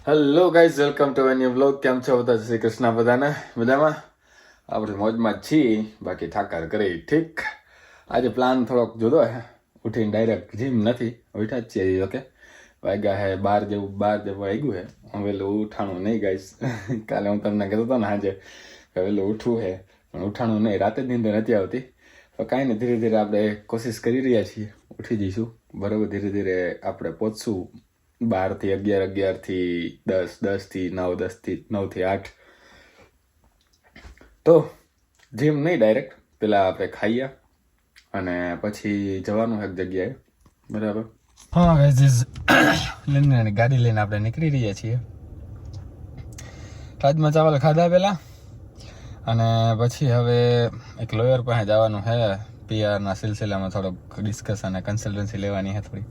Hello guys, welcome to new vlog. કેમ છો બધા? શ્રી કૃષ્ણ બધાને. મજામાં? આપણે મોજમાં જ છીએ, બાકી ઠાકર કરી ઠીક. આજે પ્લાન થોડોક જુદો હે. ઉઠીને ડાયરેક્ટ જીમ નથી, ઉઠ્યા જ છીએ. ઓકે, વાગ્યા હે 12 જેવું વાગ્યું હે. વહેલું ઉઠાણું નહીં ગાઈઝ. કાલે હું તમને કહેતો હતો ને આજે કે વહેલું ઉઠવું હે, પણ ઉઠાણું નહીં. રાતે જ નીંદર નથી આવતી. તો કાંઈ નહીં, ધીરે ધીરે આપણે કોશિશ કરી રહ્યા છીએ, ઉઠી જઈશું બરાબર. ધીરે ધીરે આપણે પહોંચશું 12 થી 11, 11 થી 10, 10 થી 9, 10 થી 9 થી 8. તો જીમ નહીં ડાયરેક્ટ, પેલા આપણે ખાઈએ અને પછી જવાનું એક જગ્યાએ બરાબર. હા લઈને ગાડી લઈને આપણે નીકળી રહ્યા છીએ. રાજમાં ચાવલ ખાધા પહેલાં અને પછી હવે એક લોયર પાસે જવાનું છે. પીઆરના સિલસિલામાં થોડોક ડિસ્કશન અને કન્સલ્ટન્સી લેવાની છે થોડી,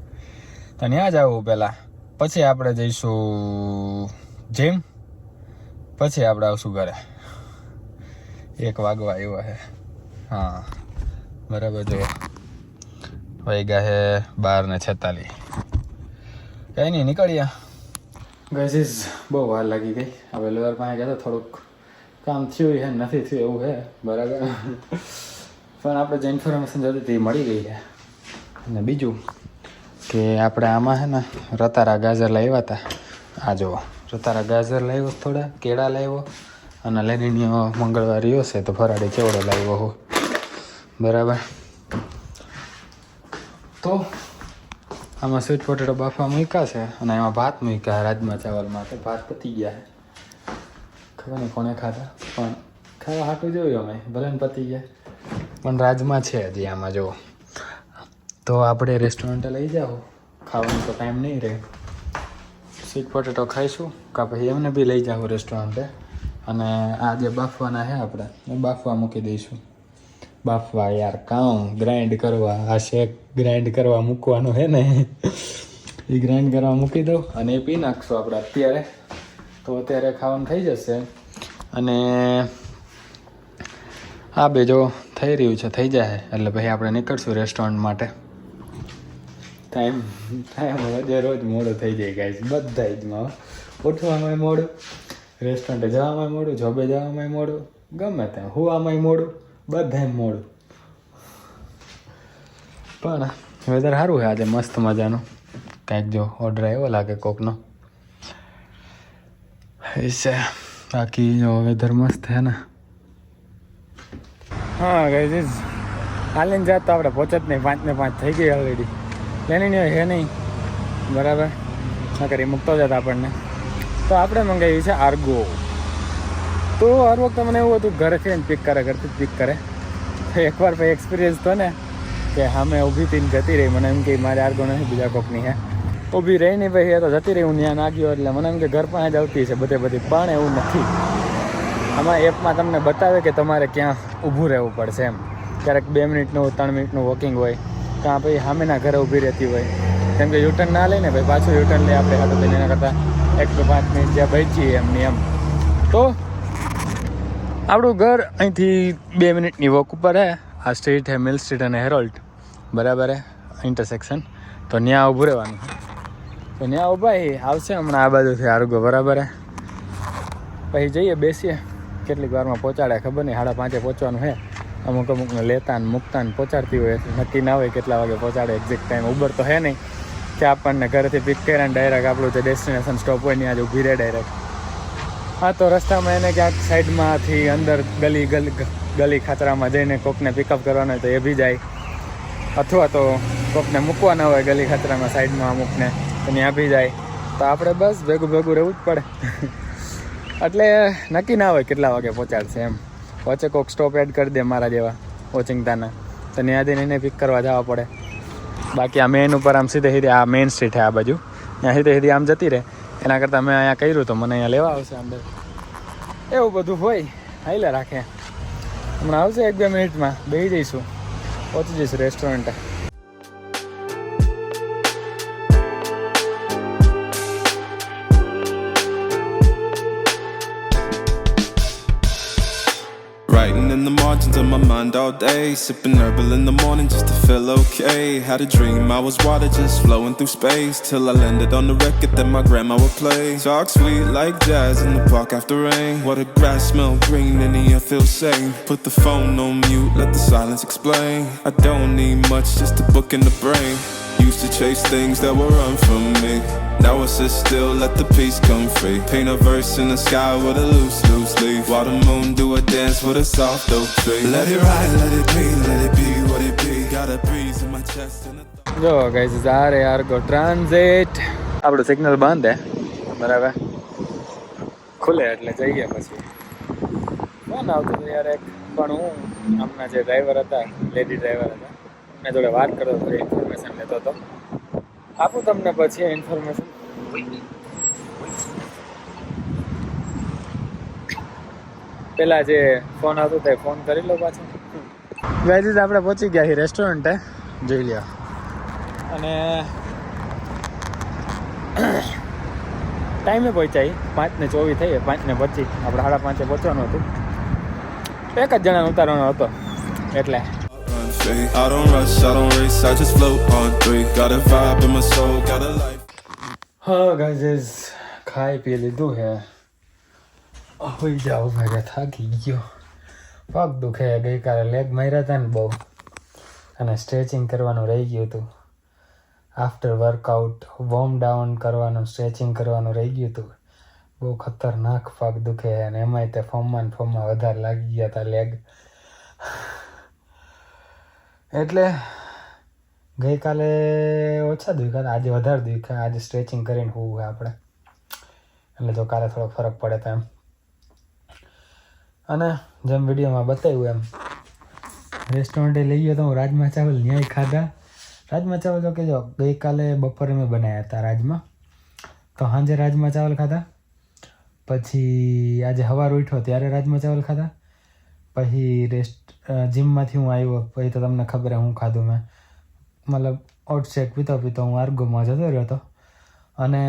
તો ત્યાં જવું પહેલાં. પછી આપણે જઈશું જીમ, પછી આપણે આવશું ઘરે. 1 વાગવા આવ્યો છે. હા બરાબર. જો વાગ્યા છે 12:46. કંઈ નહીં, નીકળ્યા ગાઈઝ. બહુ વાર લાગી ગઈ. હવે લોયર પાસે ગયા થોડુંક કામ થયું છે, નથી થયું એવું છે બરાબર. પણ આપણે જે ઇન્ફોર્મેશન જોતી હતી એ મળી ગઈ છે. અને બીજું કે આપણે આમાં છે ને રતારા ગાજર લાવ્યા હતા. આ જુઓ, રતારા ગાજર લાવ્યો, થોડા કેળા લાવ્યો અને લેનીણીઓ મંગળવાર રહ્યો છે તો ફરાળી ચેવડો લાવ્યો હો બરાબર. તો આમાં સ્વીટ પોટેટો બાફા મૂક્યા છે અને એમાં ભાત મૂક્યા રાજમા ચાવલમાં. તો ભાત પતી ગયા છે. ખબર નહીં કોણે ખાધા, પણ ખાવા હાટું જોયું અમે. ભલે ને પતી ગયા, પણ રાજમા છે હજી આમાં. જુઓ, તો આપણે રેસ્ટોરન્ટે લઈ જાઓ, ખાવાનો તો ટાઈમ નહીં રહે. સ્વીટ પોટેટો ખાઈશું કાં પછી એમને બી લઈ જાઓ રેસ્ટોરન્ટે. અને આ જે બાફવાના છે આપણે એ બાફવા મૂકી દઈશું. બાફવા યાર, કામ ગ્રાઇન્ડ કરવા, આ શેક ગ્રાઇન્ડ કરવા મૂકવાનું છે ને, એ ગ્રાઇન્ડ કરવા મૂકી દઉં અને એ પી નાખશું આપણે અત્યારે. તો અત્યારે ખાવાનું થઈ જશે. અને આ બે જો થઈ રહ્યું છે, થઈ જાય એટલે પછી આપણે નીકળશું રેસ્ટોરન્ટ માટે. ટાઈમ રોજ મોડું થઈ જાય ગાઈસ, બધા જમાં. ઉઠવામાં મોડું, રેસ્ટોરન્ટે જવામાં મોડું, જોબે જવામાં મોડું, ગમે ત્યાં હુવામાં મોડું, બધાય મોડું. પણ વેધર સારું છે આજે, મસ્ત મજાનું. કાંઈક જો ઓર્ડર આવ્યો લાગે કોકનો છે. બાકી જો વેધર મસ્ત છે ને. હા ગાઈઝ, હાલીને જાત તો આપણે પહોંચે જ નહીં. 5 ને 5 થઈ ગઈ ઓલરેડી. લેની હે નહીં બરાબર, નકર એ મૂકતો જતા આપણને. તો આપણે મંગાવ્યું છે આર્ગો. તો હર વખતે મને એવું હતું ઘરેથી પિક કરે, ઘરથી જ પિક કરે. તો એકવાર પછી એક્સપિરિયન્સ તો ને કે સામે ઊભી થઈને જતી રહી. મને એમ કે મારે આર્ગો નથી, બીજા કોકની હે. ઊભી રહી નહીં ભાઈ, એ તો જતી રહી. હું ત્યાં ના ગયો એટલે મને એમ કે ઘર પાસે જ આવતી છે બધી. પણ એવું નથી. આમાં એપમાં તમને બતાવે કે તમારે ક્યાં ઊભું રહેવું પડશે એમ. ક્યારેક 2 મિનિટનું 3 મિનિટનું વોકિંગ હોય, કાં પછી સામેના ઘરે ઊભી રહેતી હોય. કેમ કે યુટર્ન ના લઈને ભાઈ પાછું યુટર્ન લઈ આપણે હાથો થઈને, એના કરતાં 1 to 5 મિનિટ જ્યાં બચીએ એમની એમ. તો આપણું ઘર અહીંથી 2 મિનિટની વોક ઉપર હે. આ સ્ટ્રીટ હે મિલ સ્ટ્રીટ અને હેરોલ્ડ બરાબર હે ઇન્ટરસેક્શન. તો ત્યાં ઊભું રહેવાનું. તો ત્યાં ઊભા આવશે હમણાં આ બાજુથી આર્ગો બરાબર હે. પછી જઈએ, બેસીએ. કેટલીક વારમાં પહોંચાડે ખબર નહીં, 5:30 પહોંચવાનું છે. અમુકને લેતા ને મૂકતા ને પહોંચાડતી હોય, નક્કી ના હોય કેટલા વાગે પહોંચાડે એક્ઝેક્ટ ટાઈમ. ઉબર તો હે નહીં કે આપણને ઘરેથી પિક કર્યા ને ડાયરેક્ટ આપણું જે ડેસ્ટિનેશન સ્ટોપ હોય ત્યાં જ ઊભી રહે ડાયરેક્ટ. હા, તો રસ્તામાં એને ક્યાંક સાઈડમાંથી અંદર ગલી ખાતરામાં જઈને કોકને પિકઅપ કરવાનો હોય તો એ બી જાય. અથવા તો કોકને મૂકવાના હોય ગલી ખાતરામાં સાઈડમાં અમુકને, તો ત્યાં બી જાય. તો આપણે બસ ભેગું રહેવું જ પડે. એટલે નક્કી ના હોય કેટલા વાગે પહોંચાડશે એમ. વચ્ચે કોઈક સ્ટોપ એડ કરી દે મારા જેવા ઓચિંતાના, તો ત્યાં જઈને એને પિક કરવા જવા પડે. બાકી આ મેન ઉપર આમ સીધે આ મેઇન સ્ટ્રીટ છે આ બાજુ, ત્યાં સીધે આમ જતી રહે. એના કરતાં મેં અહીંયા કર્યું તો મને અહીંયા લેવા આવશે અંદર. એવું બધું હોય, હાઈલે રાખે. હમણાં આવશે 1-2 મિનિટમાં, બેસી જઈશું, પહોંચી જઈશું રેસ્ટોરન્ટે. Writing in the morning margins of my mind all day. Sipping herbal in the morning just to feel okay. Had a dream I was water just flowing through space. Till I landed on the record that my grandma would play. Talk sweet like jazz in the park after rain. What the grass smell green and the air feels sane. Put the phone on mute, let the silence explain. I don't need much, just a book in the brain. Used to chase things that were run from me. Now I sit still, let the peace come free. Paint a verse in the sky with a loose leaf. While the moon do a dance with a soft oak tree. Let it ride, let it be what it be. Got a breeze in my chest and a જો guys આ રે આર્ગો transit. આપણું signal બંધ હે બરાબર, ખુલે એટલે જઈએ. પછી ફોન આવતો હતો યાર એક, પણ હું આમના જે ડ્રાઈવર હતા, લેડી ડ્રાઈવર હતા, એમના જોડે વાત કરતો હતો, ઇન્ફોર્મેશન લેતો હતો. આપું તમને પછી ઇન્ફોર્મેશન. પેલા જે ફોન આવતો હતો ફોન કરી લો પાછો. ગાઈઝ આપણે પહોંચી ગયા છીએ રેસ્ટોરન્ટે, જોઈ લ્યો. અને ટાઈમે પહોંચ્યા 5:24 થઈ, 5:25. આપણે 5:30 પહોંચવાનું હતું. એક જ જણાને ઉતારવાનો હતો એટલે. I don't rush, I don't race, I just float on 3. Got a vibe in my soul, got a life. હા ગાઈઝ ખાઈ પી લીધું હે, હોઈ જાઓ ભાઈ, થાકી ગયો. પગ દુખે, ગઈકાલે લેગ માર્યા હતા ને બહુ, અને સ્ટ્રેચિંગ કરવાનું રહી ગયું હતું. આફ્ટર વર્કઆઉટ વોર્મ ડાઉન કરવાનું, સ્ટ્રેચિંગ કરવાનું રહી ગયું હતું. બહુ ખતરનાક પગ દુખે, અને એમાંય તે ફોર્મમાં વધારે લાગી ગયા હતા લેગ. એટલે ગઈકાલે ઓછા દુખ્યા, આજે વધારે દુખ્યા. આજે સ્ટ્રેચિંગ કરીને હોવું આપણે, એટલે જો કાલે થોડો ફરક પડે તો એમ. અને જેમ વિડીયોમાં બતાવ્યું એમ રેસ્ટોરન્ટે લઈ ગયો તો હું રાજમા ચાવલ ન્યાય ખાધા. રાજમા ચાવલ તો કે જો ગઈકાલે બપોરે મેં બનાવ્યા હતા રાજમા, તો સાંજે રાજમા ચાવલ ખાધા. પછી આજે સવારે ઉઠ્યો ત્યારે રાજમા ચાવલ ખાધા. પછી જીમમાંથી હું આવ્યો પછી તો તમને ખબર હું ખાધું મેં, મતલબ આઉટસેટ પીતો હું આર્ગોમાં જતો રહ્યો હતો. અને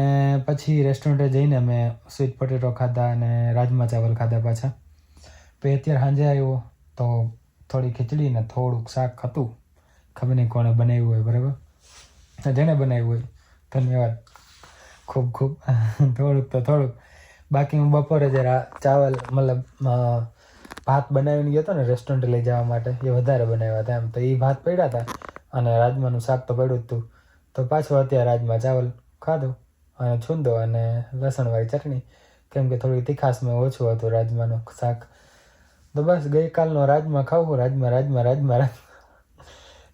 પછી રેસ્ટોરન્ટે જઈને મેં સ્વીટ પોટેટો ખાધા અને રાજમા ચાવલ ખાધા પાછા. પછી અત્યારે સાંજે આવ્યો તો થોડી ખીચડી ને થોડુંક શાક હતું. ખબર નહીં કોણે બનાવ્યું હોય, બરાબર, જેણે બનાવ્યું હોય ધન્યવાદ ખૂબ ખૂબ. થોડુંક તો થોડુંક, બાકી હું બપોરે જરા ચાવલ મતલબ ભાત બનાવીને ગયો હતો ને રેસ્ટોરન્ટે લઈ જવા માટે, એ વધારે બનાવ્યા હતા એમ. તો એ ભાત પડ્યા હતા અને રાજમાનું શાક તો પડ્યું જ હતું. તો પાછું અત્યારે રાજમા ચાવલ ખાધું અને છૂંદો અને લસણવાળી ચટણી, કેમ કે થોડી તીખાશમાં ઓછું હતું રાજમાનું શાક. તો બસ ગઈકાલનો રાજમા ખાવું, રાજમા.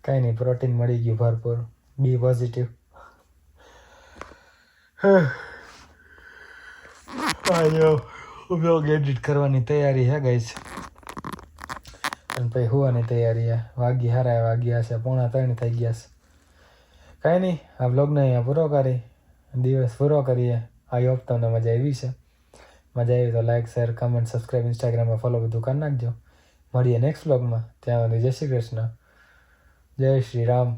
કાંઈ નહીં, પ્રોટીન મળી ગયું ભરપૂર, બી પોઝિટિવ. વ્લોગ એડિટ કરવાની તૈયારી છે ગાઈસ, અને પછી હોવાની તૈયારી છે. વાગ્યા છે 2:45 થઈ ગયા છે. કાંઈ નહીં, આ વ્લોગને અહીંયા પૂરો કરી દિવસ પૂરો કરીએ. આઈ હોપ તમને મજા આવી છે. મજા આવી તો લાઈક, શેર, કમેન્ટ, સબસ્ક્રાઈબ, ઇન્સ્ટાગ્રામમાં ફોલો બધું કરી નાખજો. મળીએ નેક્સ્ટ વ્લોગમાં. ત્યાં સુધી જય શ્રી કૃષ્ણ, જય શ્રી રામ.